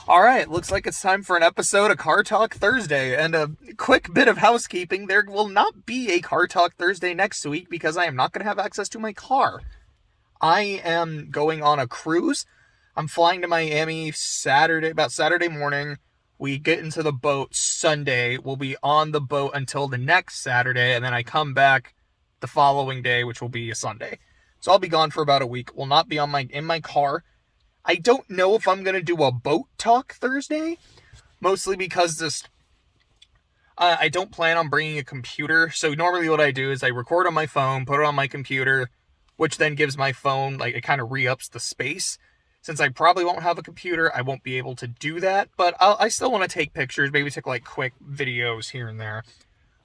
Alright, looks like it's time for an episode of Car Talk Thursday, and a quick bit of housekeeping. There will not be a Car Talk Thursday next week because I am not going to have access to my car. I am going on a cruise. I'm flying to Miami about Saturday morning. We get into the boat Sunday. We'll be on the boat until the next Saturday, and then I come back the following day, which will be a Sunday. So I'll be gone for about a week. Will not be in my car. I don't know if I'm going to do a boat talk Thursday, mostly because I don't plan on bringing a computer. So normally what I do is I record on my phone, put it on my computer, which then gives my phone, it kind of re-ups the space. Since I probably won't have a computer, I won't be able to do that, but I still want to take pictures, maybe take quick videos here and there.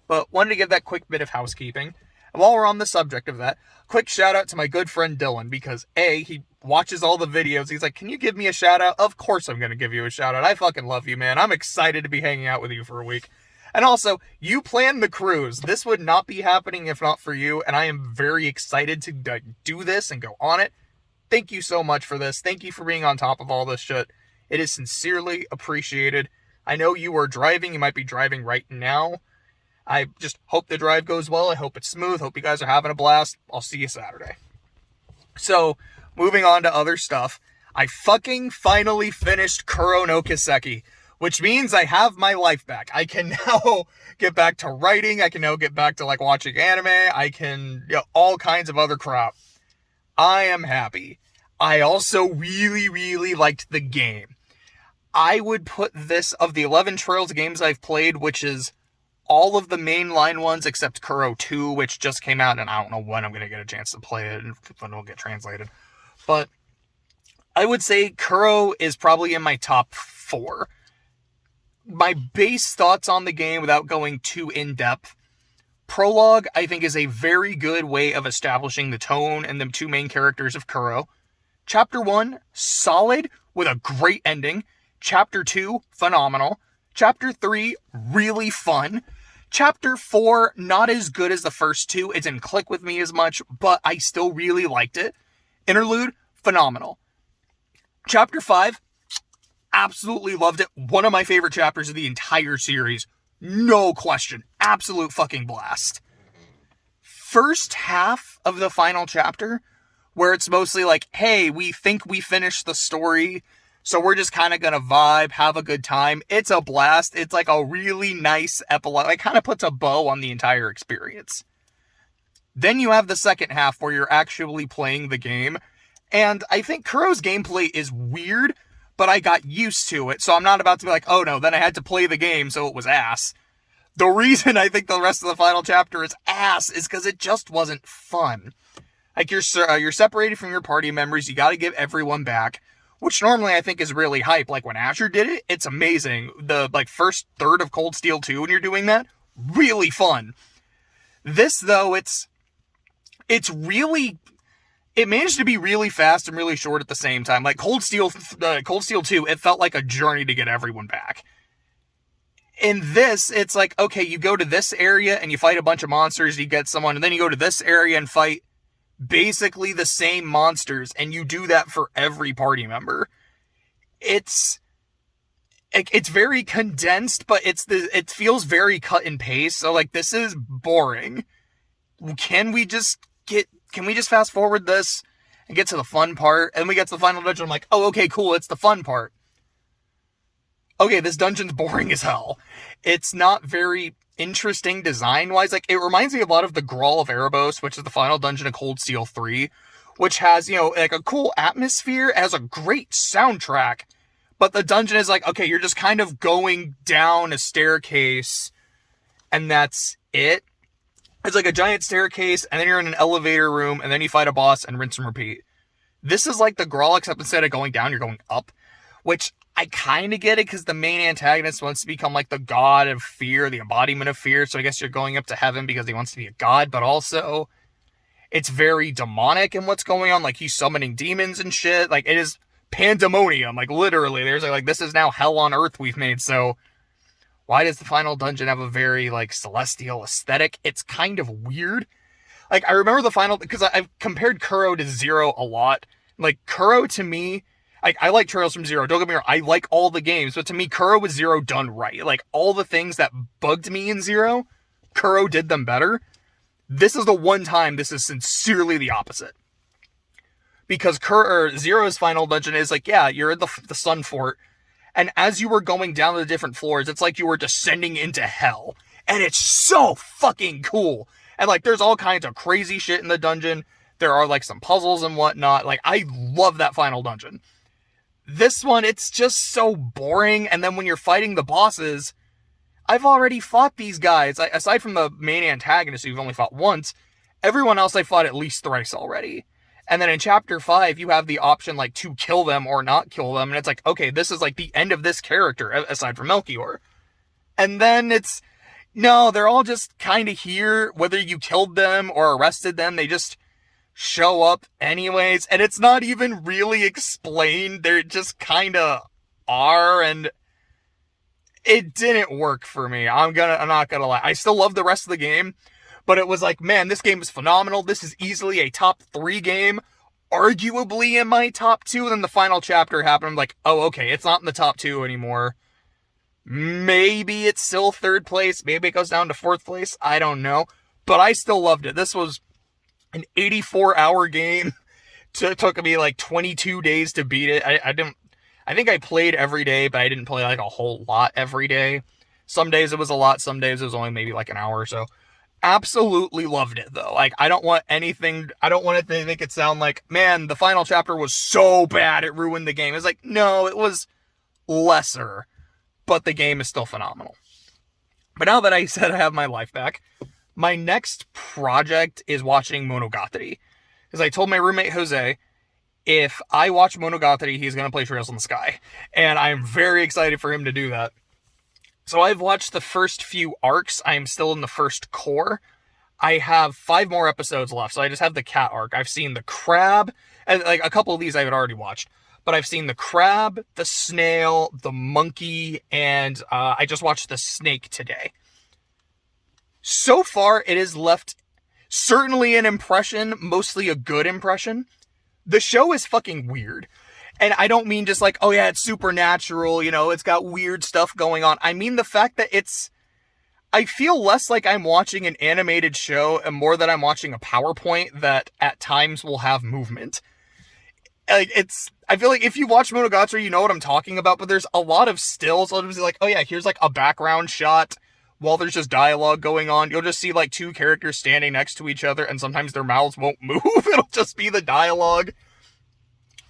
But wanted to give that quick bit of housekeeping. And while we're on the subject of that, quick shout out to my good friend Dylan, because he watches all the videos. He's like, can you give me a shout out? Of course I'm going to give you a shout out. I fucking love you, man. I'm excited to be hanging out with you for a week. And also, you planned the cruise. This would not be happening if not for you, and I am very excited to do this and go on it. Thank you so much for this. Thank you for being on top of all this shit. It is sincerely appreciated. I know you are driving. You might be driving right now. I just hope the drive goes well. I hope it's smooth. Hope you guys are having a blast. I'll see you Saturday. So, moving on to other stuff. I fucking finally finished Kuro no Kiseki, which means I have my life back. I can now get back to writing. I can now get back to watching anime. I can, all kinds of other crap. I am happy. I also really, really liked the game. I would put this, of the 11 Trails games I've played, which is all of the mainline ones except Kuro 2, which just came out, and I don't know when I'm going to get a chance to play it and when it'll get translated. But I would say Kuro is probably in my top 4. My base thoughts on the game, without going too in-depth, Prologue, I think, is a very good way of establishing the tone and the two main characters of Kuro. Chapter 1, solid, with a great ending. Chapter 2, phenomenal. Chapter 3, really fun. Chapter 4, not as good as the first two. It didn't click with me as much, but I still really liked it. Interlude, phenomenal. Chapter 5, absolutely loved it. One of my favorite chapters of the entire series. No question. Absolute fucking blast. First half of the final chapter, where it's mostly hey, we think we finished the story, so we're just kind of gonna vibe, have a good time. It's a blast. It's a really nice epilogue. It kind of puts a bow on the entire experience. Then you have the second half where you're actually playing the game, and I think Kuro's gameplay is weird, but I got used to it, so I'm not about to be oh no, then I had to play the game, so it was ass. The reason I think the rest of the final chapter is ass is because it just wasn't fun. You're separated from your party members, you gotta give everyone back, which normally I think is really hype. When Azure did it, it's amazing. The first third of Cold Steel 2 when you're doing that, really fun. This, though, it's really... It managed to be really fast and really short at the same time. Cold Steel 2, it felt like a journey to get everyone back. In this, it's okay, you go to this area and you fight a bunch of monsters, you get someone, and then you go to this area and fight basically the same monsters, and you do that for every party member. It's very condensed, but it feels very cut and paste, so this is boring. Can we just fast forward this and get to the fun part? And we get to the final dungeon, I'm oh, okay, cool, it's the fun part. Okay, this dungeon's boring as hell. It's not very interesting design-wise. It reminds me a lot of the Grawl of Erebos, which is the final dungeon of Cold Steel 3, which has, a cool atmosphere, it has a great soundtrack, but the dungeon is okay, you're just kind of going down a staircase, and that's it. It's a giant staircase, and then you're in an elevator room, and then you fight a boss, and rinse and repeat. This is the Grawl, except instead of going down, you're going up, which I kind of get it, because the main antagonist wants to become the god of fear, the embodiment of fear, so I guess you're going up to heaven because he wants to be a god, but also, it's very demonic in what's going on, he's summoning demons and shit, it is pandemonium, literally, there's this is now hell on earth we've made, so why does the final dungeon have a very, celestial aesthetic? It's kind of weird. I remember the final, because I've compared Kuro to Zero a lot. Kuro, to me, I like Trails from Zero. Don't get me wrong. I like all the games, but to me, Kuro was Zero done right. Like, all the things that bugged me in Zero, Kuro did them better. This is the one time this is sincerely the opposite. Because Zero's final dungeon is like, yeah, you're in the Sun Fort, and as you were going down the different floors, it's like you were descending into hell. And it's so fucking cool. And, like, there's all kinds of crazy shit in the dungeon. There are, like, some puzzles and whatnot. Like, I love that final dungeon. This one, it's just so boring. And then when you're fighting the bosses, I've already fought these guys. Aside from the main antagonist who you've only fought once, everyone else I fought at least thrice already. And then in Chapter 5, you have the option, like, to kill them or not kill them. And it's like, okay, this is, like, the end of this character, aside from Melchior. And then it's, no, they're all just kind of here. Whether you killed them or arrested them, they just show up anyways. And it's not even really explained. They're just kind of are. And it didn't work for me. I'm not gonna lie. I still love the rest of the game. But it was like, man, this game is phenomenal. This is easily a top 3 game. Arguably in my top 2. Then the final chapter happened. I'm like, oh, okay, it's not in the top 2 anymore. Maybe it's still 3rd place. Maybe it goes down to 4th place. I don't know. But I still loved it. This was an 84-hour game. It took me like 22 days to beat it. I think I played every day, but I didn't play like a whole lot every day. Some days it was a lot. Some days it was only maybe like an hour or so. Absolutely loved it, though. Like, I don't want it to make it sound like, man, the final chapter was so bad it ruined the game. It's like, no, it was lesser, but the game is still phenomenal. But now that I said I have my life back, my next project is watching Monogatari. Because I told my roommate Jose, if I watch Monogatari, he's going to play Trails in the Sky. And I'm very excited for him to do that. So I've watched the first few arcs. I'm still in the first core. I have 5 more episodes left, so I just have the cat arc. I've seen the crab, and like a couple of these I had already watched, but I've seen the crab, the snail, the monkey, and I just watched the snake today. So far, it has left certainly an impression, mostly a good impression. The show is fucking weird. And I don't mean just like, oh yeah, it's supernatural, you know, it's got weird stuff going on. I mean the fact that I feel less like I'm watching an animated show and more that I'm watching a PowerPoint that at times will have movement. Like, I feel like if you watch Monogatari, you know what I'm talking about, but there's a lot of stills. I'll just be like, oh yeah, here's like a background shot while there's just dialogue going on. You'll just see like 2 characters standing next to each other and sometimes their mouths won't move. It'll just be the dialogue.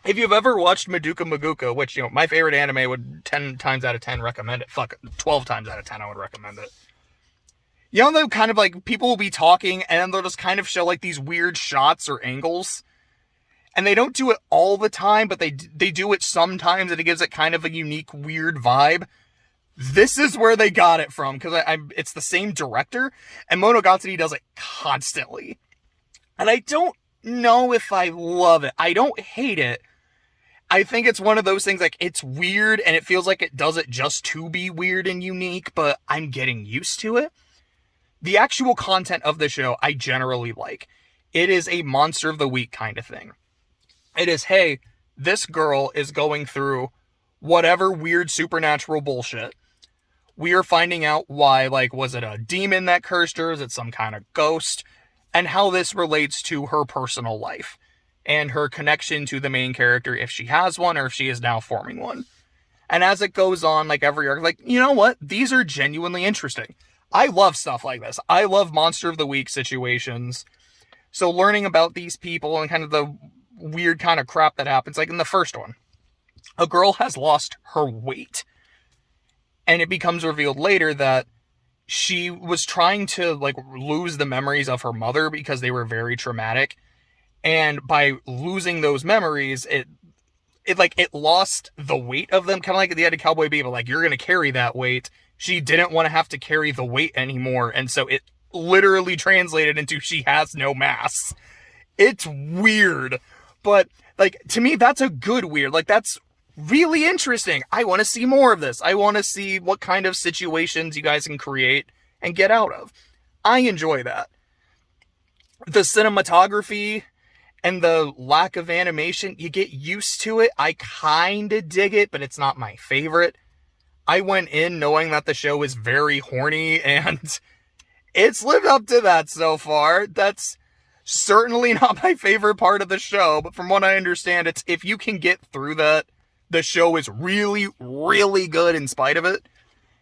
If you've ever watched Madoka Magica, which, you know, my favorite anime, would 10 times out of 10 recommend it. 12 times out of 10 I would recommend it. You know, they'll kind of like, people will be talking and then they'll just kind of show like these weird shots or angles. And they don't do it all the time, but they do it sometimes and it gives it kind of a unique, weird vibe. This is where they got it from, because it's the same director, and Monogatari does it constantly. And I don't know if I love it. I don't hate it. I think it's one of those things, like, it's weird, and it feels like it does it just to be weird and unique, but I'm getting used to it. The actual content of the show, I generally like. It is a monster of the week kind of thing. It is, hey, this girl is going through whatever weird supernatural bullshit. We are finding out why, like, was it a demon that cursed her? Is it some kind of ghost? And how this relates to her personal life. And her connection to the main character, if she has one, or if she is now forming one. And as it goes on, like, every arc, like, you know what? These are genuinely interesting. I love stuff like this. I love Monster of the Week situations. So learning about these people and kind of the weird kind of crap that happens, like in the first one, a girl has lost her weight. And it becomes revealed later that she was trying to, like, lose the memories of her mother because they were very traumatic. And by losing those memories, it lost the weight of them. Kind of like at the end of Cowboy Bebop, like, you're going to carry that weight. She didn't want to have to carry the weight anymore. And so it literally translated into she has no mass. It's weird. But, like, to me, that's a good weird. Like, that's really interesting. I want to see more of this. I want to see what kind of situations you guys can create and get out of. I enjoy that. The cinematography And the lack of animation, you get used to it. I kind of dig it, but it's not my favorite. I went in knowing that the show is very horny, and it's lived up to that so far. That's certainly not my favorite part of the show, but from what I understand, it's if you can get through that, the show is really, really good in spite of it.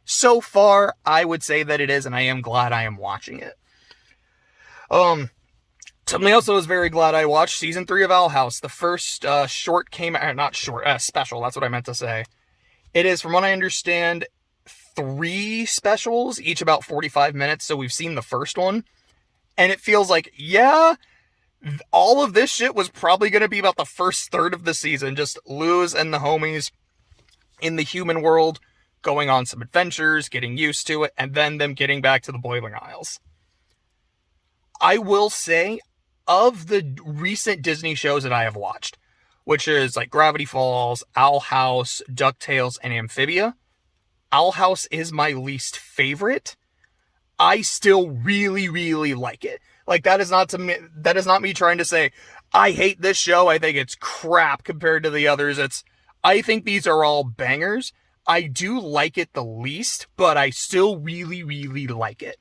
So far, I would say that it is, and I am glad I am watching it. Something else I was very glad I watched, Season 3 of Owl House. The first short came out, not short, special, that's what I meant to say. It is, from what I understand, 3 specials, each about 45 minutes, so we've seen the first one. And it feels like, yeah, all of this shit was probably going to be about the first third of the season. Just Luz and the homies in the human world, going on some adventures, getting used to it, and then them getting back to the Boiling Isles. I will say, of the recent Disney shows that I have watched, which is like Gravity Falls, Owl House, DuckTales, and Amphibia, Owl House is my least favorite. I still really, really like it. Like, that is not me trying to say, I hate this show, I think it's crap compared to the others. I think these are all bangers. I do like it the least, but I still really, really like it.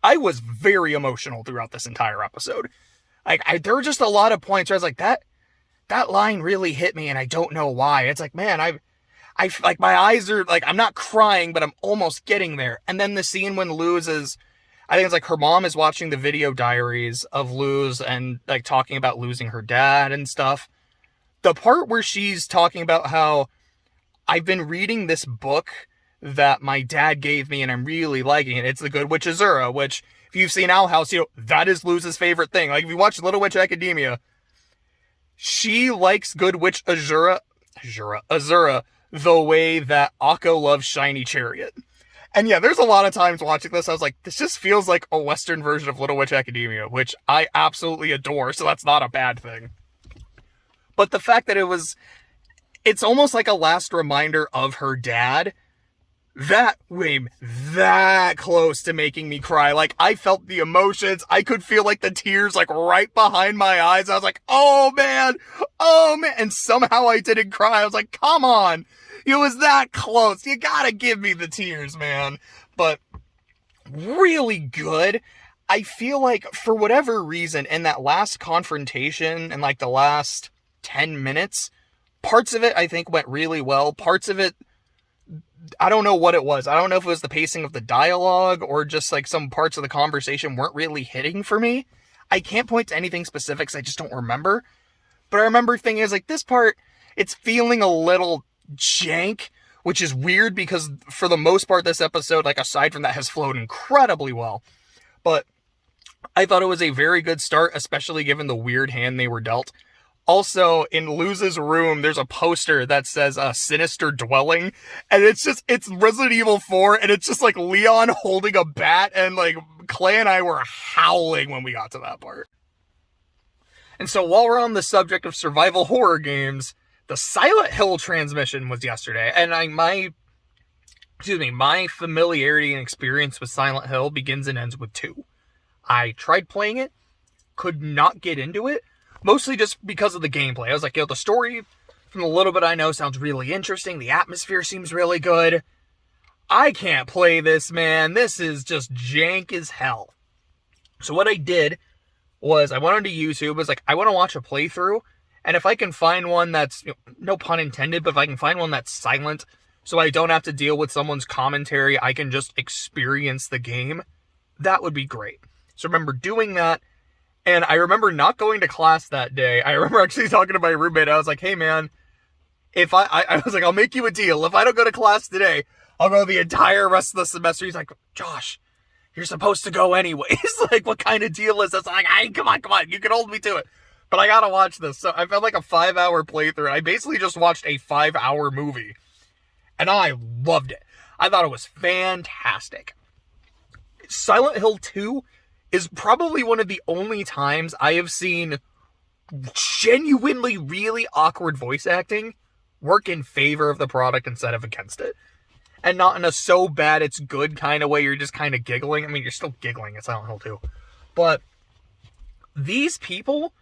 I was very emotional throughout this entire episode. Like, there were just a lot of points where I was like, that line really hit me, and I don't know why. It's like, man, I like, my eyes are, like, I'm not crying, but I'm almost getting there. And then the scene when Luz is, I think it's like her mom is watching the video diaries of Luz and, like, talking about losing her dad and stuff. The part where she's talking about how I've been reading this book that my dad gave me and I'm really liking it. It's The Good Witch Azura, which, if you've seen Owl House, that is Luz's favorite thing. Like, if you watch Little Witch Academia, she likes Good Witch Azura the way that Akko loves Shiny Chariot. And yeah, there's a lot of times watching this, I was like, this just feels like a Western version of Little Witch Academia, which I absolutely adore, so that's not a bad thing. But the fact that it's almost like a last reminder of her dad, that close to making me cry. Like, I felt the emotions. I could feel, like, the tears, like, right behind my eyes. I was like, oh man. And somehow I didn't cry. I was like, come on. It was that close. You gotta give me the tears, man. But really good. I feel like, for whatever reason, in that last confrontation, in, like, the last 10 minutes, parts of it, I think, went really well. Parts of it, I don't know what it was. I don't know if it was the pacing of the dialogue or just, like, some parts of the conversation weren't really hitting for me. I can't point to anything specific because I just don't remember. But I remember thinking, like, this part, it's feeling a little jank, which is weird because for the most part, this episode, like, aside from that, has flowed incredibly well. But I thought it was a very good start, especially given the weird hand they were dealt. Also, in Luz's room, there's a poster that says Sinister Dwelling, and it's Resident Evil 4, and it's just, like, Leon holding a bat, and, like, Clay and I were howling when we got to that part. And so, while we're on the subject of survival horror games, the Silent Hill transmission was yesterday, and my familiarity and experience with Silent Hill begins and ends with 2. I tried playing it, could not get into it, mostly just because of the gameplay. I was like, the story, from the little bit I know, sounds really interesting. The atmosphere seems really good. I can't play this, man. This is just jank as hell. So what I did was I went onto YouTube. I was like, I want to watch a playthrough. And if I can find one that's, no pun intended, but if I can find one that's silent, so I don't have to deal with someone's commentary, I can just experience the game, that would be great. So I remember doing that. And I remember not going to class that day. I remember actually talking to my roommate. I was like, hey, man, if I was like, I'll make you a deal. If I don't go to class today, I'll go the entire rest of the semester. He's like, Josh, you're supposed to go anyways. Like, what kind of deal is this? I'm like, hey, come on. You can hold me to it. But I gotta watch this. So I felt like a 5-hour playthrough. I basically just watched a 5-hour movie. And I loved it. I thought it was fantastic. Silent Hill 2 is probably one of the only times I have seen genuinely really awkward voice acting work in favor of the product instead of against it. And not in a so bad it's good kind of way you're just kind of giggling. I mean, you're still giggling at Silent Hill 2. But these people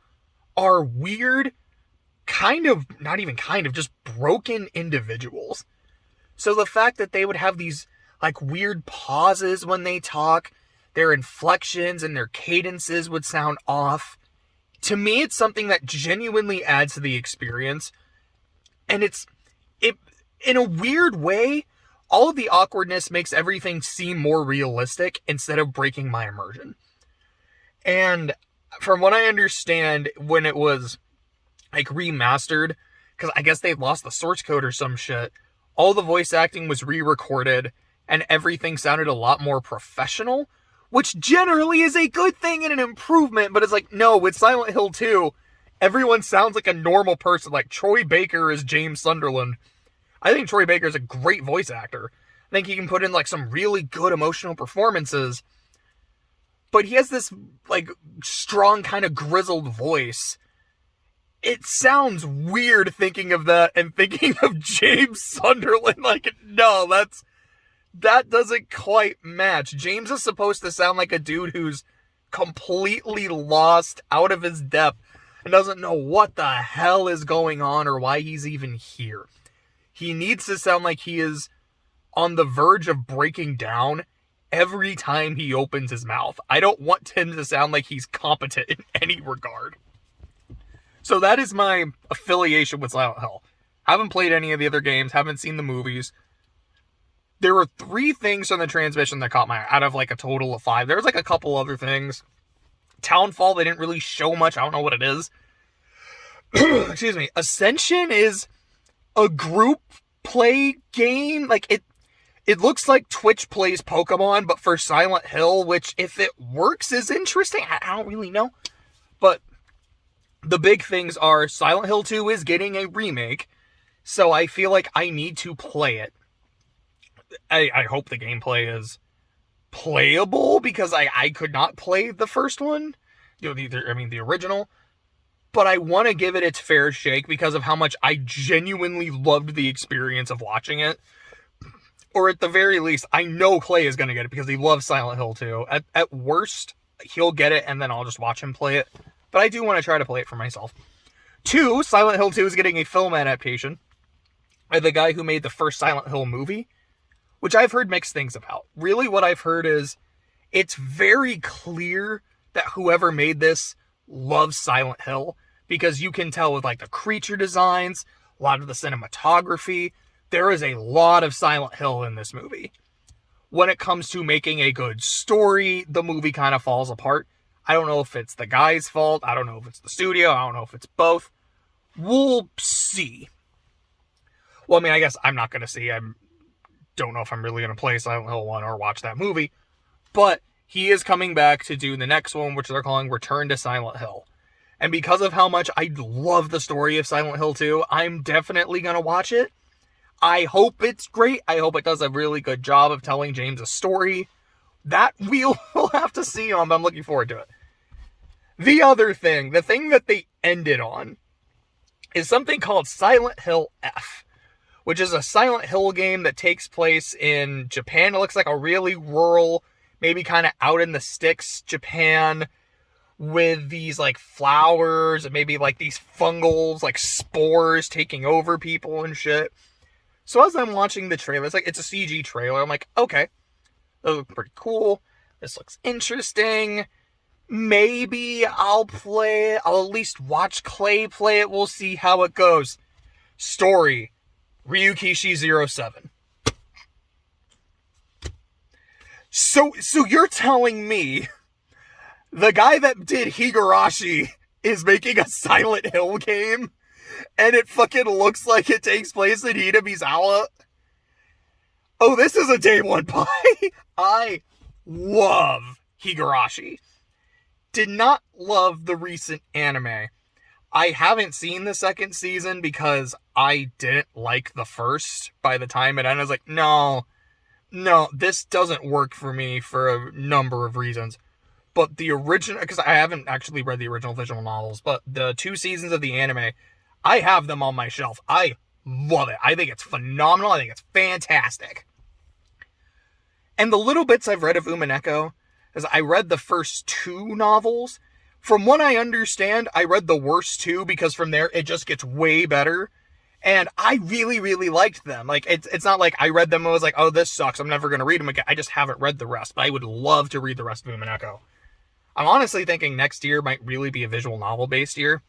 are weird, just broken individuals. So the fact that they would have these, like, weird pauses when they talk, their inflections and their cadences would sound off. To me, it's something that genuinely adds to the experience. And it in a weird way, all of the awkwardness makes everything seem more realistic instead of breaking my immersion. And from what I understand, when it was, like, remastered, because I guess they lost the source code or some shit, all the voice acting was re-recorded, and everything sounded a lot more professional, which generally is a good thing and an improvement, but it's like, no, with Silent Hill 2, everyone sounds like a normal person. Like, Troy Baker is James Sunderland. I think Troy Baker is a great voice actor. I think he can put in, like, some really good emotional performances. But he has this, like, strong kind of grizzled voice. It sounds weird thinking of that and thinking of James Sunderland. Like, no, that doesn't quite match. James is supposed to sound like a dude who's completely lost, out of his depth, and doesn't know what the hell is going on or why he's even here. He needs to sound like he is on the verge of breaking down every time he opens his mouth. I don't want him to sound like he's competent in any regard. So that is my affiliation with Silent Hill. Haven't played any of the other games, haven't seen the movies. There were 3 things from the transmission that caught my eye, out of, like, a total of 5. There was, like, a couple other things. Townfall, they didn't really show much. I don't know what it is. Excuse me. Ascension is a group play game. Like, it looks like Twitch plays Pokemon, but for Silent Hill, which, if it works, is interesting. I don't really know. But the big things are Silent Hill 2 is getting a remake, so I feel like I need to play it. I hope the gameplay is playable, because I could not play the first one, the original, but I want to give it its fair shake because of how much I genuinely loved the experience of watching it. Or at the very least, I know Clay is going to get it because he loves Silent Hill 2. At worst, he'll get it and then I'll just watch him play it. But I do want to try to play it for myself. 2, Silent Hill 2 is getting a film adaptation by the guy who made the first Silent Hill movie, which I've heard mixed things about. Really, what I've heard is it's very clear that whoever made this loves Silent Hill, because you can tell with, like, the creature designs, a lot of the cinematography, there is a lot of Silent Hill in this movie. When it comes to making a good story, the movie kind of falls apart. I don't know if it's the guy's fault. I don't know if it's the studio. I don't know if it's both. We'll see. Well, I mean, I guess I'm not going to see. I don't know if I'm really going to play Silent Hill 1 or watch that movie. But he is coming back to do the next one, which they're calling Return to Silent Hill. And because of how much I love the story of Silent Hill 2, I'm definitely going to watch it. I hope it's great. I hope it does a really good job of telling James a story. That we'll have to see on, but I'm looking forward to it. The other thing, the thing that they ended on, is something called Silent Hill F, which is a Silent Hill game that takes place in Japan. It looks like a really rural, maybe kind of out in the sticks Japan, with these, like, flowers and maybe, like, these fungals, like, spores taking over people and shit. So as I'm watching the trailer, it's a CG trailer. I'm like, okay, that looks pretty cool. This looks interesting. Maybe I'll play it. I'll at least watch Clay play it. We'll see how it goes. Story, Ryukishi07. So you're telling me the guy that did Higurashi is making a Silent Hill game? And it fucking looks like it takes place in Hinabizawa? Oh, this is a day one buy. I love Higurashi. Did not love the recent anime. I haven't seen the second season because I didn't like the first by the time it ended. I was like, no, this doesn't work for me for a number of reasons. But the original, because I haven't actually read the original visual novels, but the 2 seasons of the anime, I have them on my shelf. I love it. I think it's phenomenal. I think it's fantastic. And the little bits I've read of Umineko, is I read the first 2 novels, From what I understand, I read the worst two because from there it just gets way better. And I really, really liked them. Like, it's not like I read them and was like, oh, this sucks, I'm never going to read them again. I just haven't read the rest, but I would love to read the rest of Umineko. I'm honestly thinking next year might really be a visual novel-based year.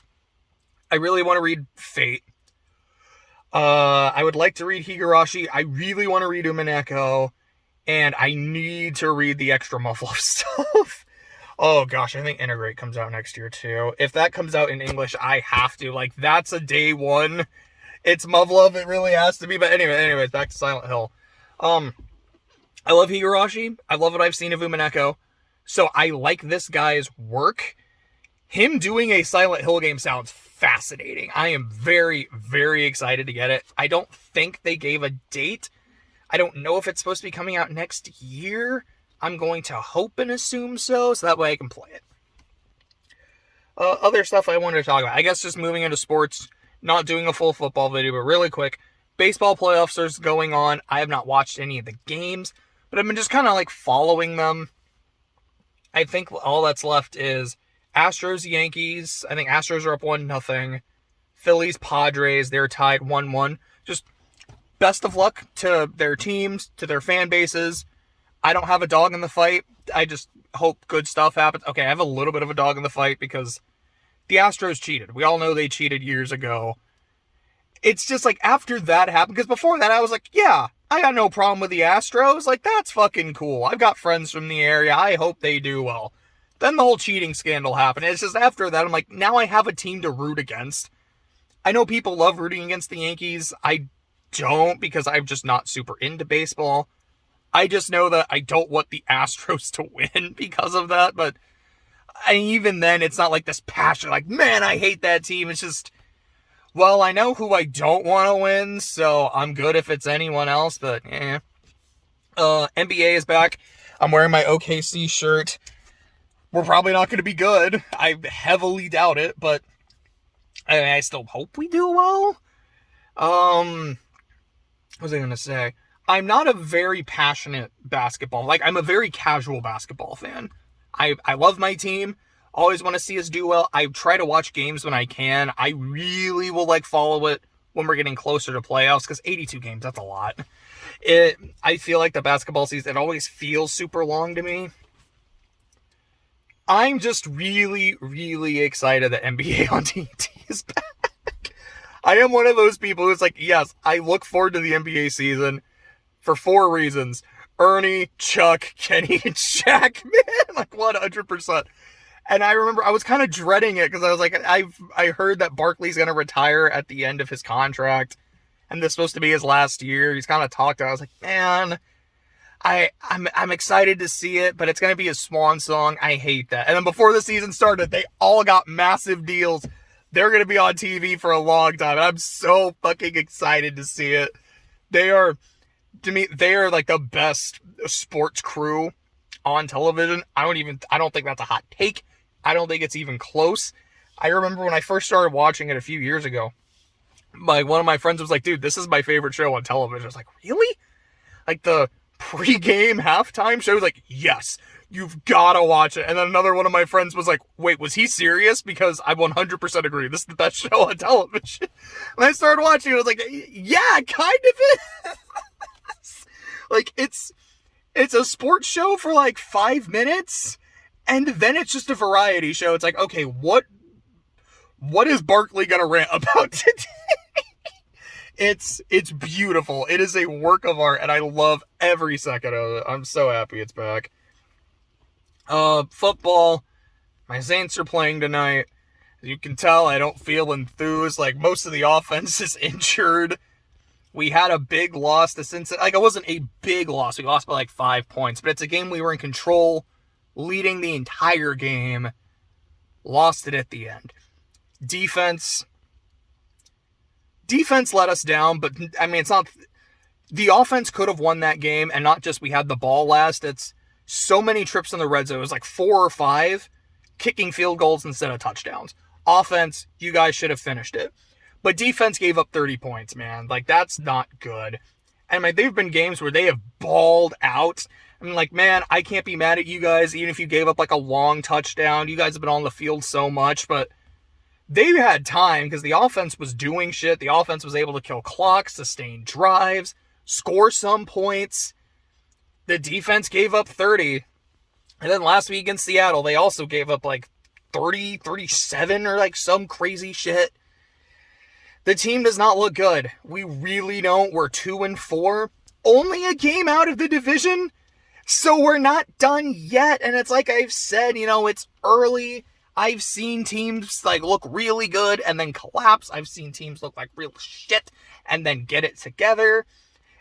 I really want to read Fate. I would like to read Higurashi. I really want to read Umineko. And I need to read the extra Muffled stuff. Oh gosh, I think Integrate comes out next year too. If that comes out in English, I have to. Like, that's a day one. It's Muv-Love, it really has to be. But anyways, back to Silent Hill. I love Higurashi. I love what I've seen of Umineko. So I like this guy's work. Him doing a Silent Hill game sounds fascinating. I am very, very excited to get it. I don't think they gave a date. I don't know if it's supposed to be coming out next year. I'm going to hope and assume so that way I can play it. Other stuff I wanted to talk about. I guess just moving into sports, not doing a full football video, but really quick. Baseball playoffs are going on. I have not watched any of the games, but I've been just kind of like following them. I think all that's left is Astros, Yankees. I think Astros are up 1-0. Phillies, Padres, they're tied 1-1. Just best of luck to their teams, to their fan bases. I don't have a dog in the fight. I just hope good stuff happens. Okay, I have a little bit of a dog in the fight because the Astros cheated. We all know they cheated years ago. It's just like after that happened, because before that I was like, yeah, I got no problem with the Astros. Like, that's fucking cool. I've got friends from the area. I hope they do well. Then the whole cheating scandal happened. It's just after that, I'm like, now I have a team to root against. I know people love rooting against the Yankees. I don't, because I'm just not super into baseball. I just know that I don't want the Astros to win because of that, but even then, it's not like this passion, like, man, I hate that team. It's just, well, I know who I don't want to win, so I'm good if it's anyone else, but NBA is back. I'm wearing my OKC shirt. We're probably not going to be good. I heavily doubt it, but I still hope we do well. What was I going to say? I'm not a very passionate basketball. Like, I'm a very casual basketball fan. I love my team. Always want to see us do well. I try to watch games when I can. I really will, like, follow it when we're getting closer to playoffs, because 82 games, that's a lot. I feel like the basketball season, it always feels super long to me. I'm just really, really excited that NBA on TNT is back. I am one of those people who's like, yes, I look forward to the NBA season for 4 reasons. Ernie, Chuck, Kenny, and Shaq, man, like 100%. And I remember I was kind of dreading it because I was like, I heard that Barkley's going to retire at the end of his contract, and this is supposed to be his last year. He's kind of talked. I was like, man, I'm excited to see it, but it's going to be a swan song. I hate that. And then before the season started, they all got massive deals. They're going to be on TV for a long time, and I'm so fucking excited to see it. To me, they are like the best sports crew on television. I don't think that's a hot take. I don't think it's even close. I remember when I first started watching it a few years ago, one of my friends was like, dude, this is my favorite show on television. I was like, really? Like the pre-game halftime show? Like, yes, you've got to watch it. And then another one of my friends was like, wait, was he serious? Because I 100% agree. This is the best show on television. And I started watching it. I was like, yeah, kind of is. Like, it's a sports show for like 5 minutes, and then it's just a variety show. It's like, okay, what is Barkley gonna rant about today? It's beautiful. It is a work of art, and I love every second of it. I'm so happy it's back. Football. My Saints are playing tonight. As you can tell, I don't feel enthused. Like, most of the offense is injured. We had a big loss to Cincinnati. Like, it wasn't a big loss. We lost by like 5 points. But it's a game we were in control, leading the entire game. Lost it at the end. Defense let us down, but, I mean, it's not... The offense could have won that game, and not just we had the ball last. It's so many trips in the red zone. It was like 4 or 5 kicking field goals instead of touchdowns. Offense, you guys should have finished it. But defense gave up 30 points, man. Like, that's not good. And they've been games where they have balled out. I'm like, man, I can't be mad at you guys, even if you gave up like a long touchdown. You guys have been on the field so much, but they had time because the offense was doing shit. The offense was able to kill clocks, sustain drives, score some points. The defense gave up 30. And then last week against Seattle, they also gave up like 30, 37 or like some crazy shit. The team does not look good. We really don't. We're 2-4. Only a game out of the division. So we're not done yet. And it's like I've said, it's early. I've seen teams like look really good and then collapse. I've seen teams look like real shit and then get it together.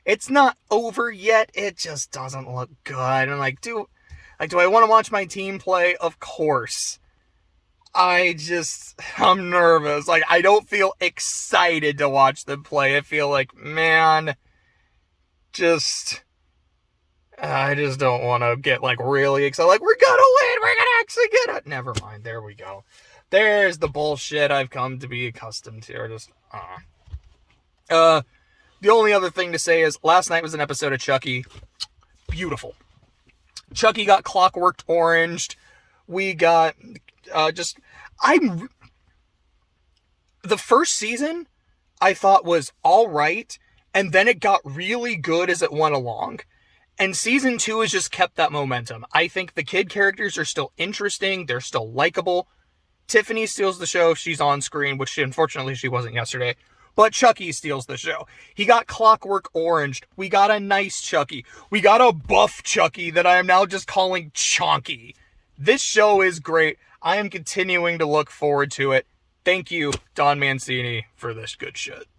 It's not over yet. It just doesn't look good. And do I want to watch my team play? Of course. I'm nervous. I don't feel excited to watch them play. I feel like, man, I just don't want to get really excited. We're gonna win. We're gonna actually get it. Never mind. There we go. There's the bullshit I've come to be accustomed to. The only other thing to say is last night was an episode of Chucky. Beautiful. Chucky got clockworked oranged. We got the first season I thought was all right, and then it got really good as it went along. And season 2 has just kept that momentum. I think the kid characters are still interesting. They're still likable. Tiffany steals the show if she's on screen, which unfortunately she wasn't yesterday. But Chucky steals the show. He got clockwork oranged. We got a nice Chucky. We got a buff Chucky that I am now just calling Chonky. This show is great. I am continuing to look forward to it. Thank you, Don Mancini, for this good shit.